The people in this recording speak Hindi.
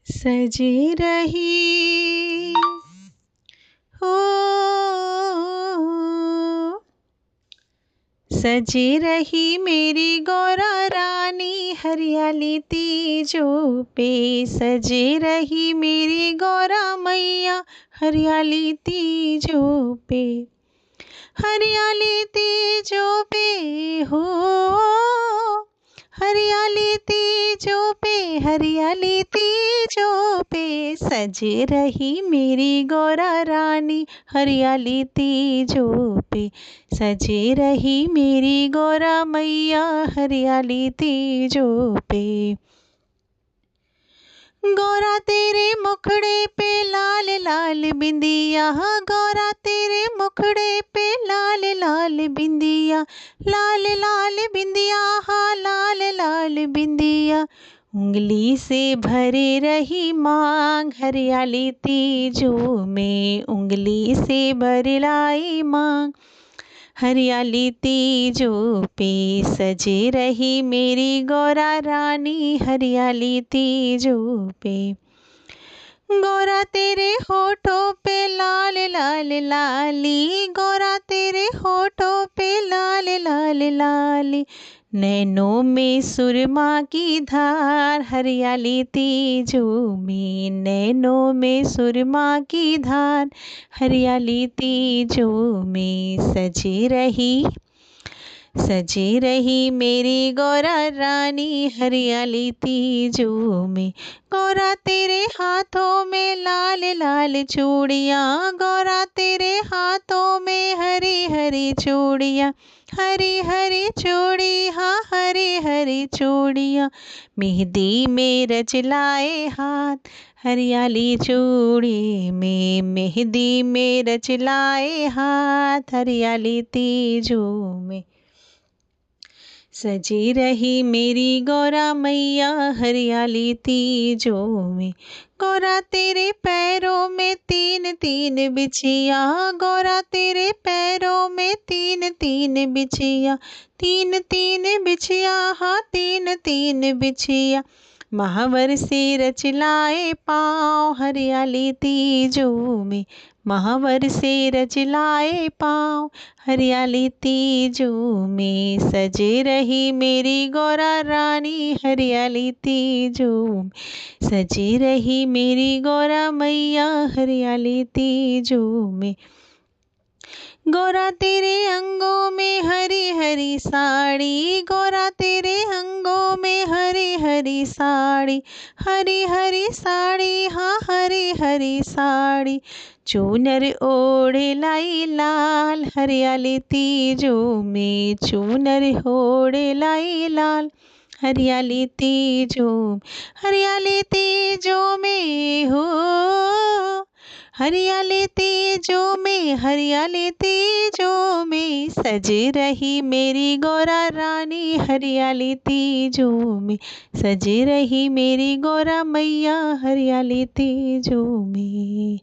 सजी रही हो, सजी रही मेरी गौरा रानी हरियाली तीजों पे। सजी रही मेरी गौरा मैया हरियाली तीजों पे। हरियाली तीजों पे हो, हरियाली तीजों पे, हरियाली तीजों पे सजी रही मेरी गौरा रानी हरियाली तीजों पे। सजी रही मेरी गौरा मैया हरियाली तीजों पे। गौरा तेरे मुखड़े पे लाल लाल बिंदिया, गौरा तेरे मुखड़े पे लाल लाल बिंदिया, लाल लाल बिंदिया, हाँ लाल लाल बिंदिया। उंगली से भरे रही मांग हरियाली तीजों में, उंगली से भर लाई मांग हरियाली तीजों पे। सजी रही मेरी गौरा रानी हरियाली तीजों पे। गौरा तेरे होठों पे लाल लाल लाली, गौरा तेरे होठों पे लाल लाल लाली। नैनों में सुरमा की धार हरियाली तीजों में, नैनों में सुरमा की धार हरियाली तीजों में। सजी रही मेरी गौरा रानी हरियाली तीजों में। गौरा तेरे हाथों में लाल लाल चूड़ियाँ, गौरा तेरे हाथों में हरी हरी चूड़ियाँ, हरी हरी चूड़ी, हाँ हरी हरी चूड़ियाँ। मेहंदी में रच लाए हाथ हरियाली चूड़ी में, मेहंदी में रच लाए हाथ हरियाली तीजों में। सजी रही मेरी गौरा मैया हरियाली तीजों में। गौरा तेरे पैरों में तीन तीन बिछिया, गौरा तेरे पैरों में तीन तीन बिछिया, तीन तीन बिछिया, हाँ तीन तीन बिछिया। महावर से रच लाए पाँव हरियाली तीजों में, महावर से रच लाए पाँव हरियाली तीजों में। सजे रही मेरी गौरा रानी हरियाली तीजों में। सजी रही मेरी गौरा मैया हरियाली तीजों में। गौरा तेरे अंगों में हरी हरी साड़ी, गौरा तेरे अंगों में हरी हरी साड़ी, हरी हरी साड़ी, हाँ हरी हरी साड़ी। चूनर ओढ़े लाई लाल हरियाली तीजों में, चूनर ओढ़े लाई लाल हरियाली तीजों, हरियाली तीजों में हो, हरियाली तीजों में, हरियाली तीजों में सज रही मेरी गौरा रानी हरियाली तीजों में। सज रही मेरी गौरा मैया हरियाली तीजों में।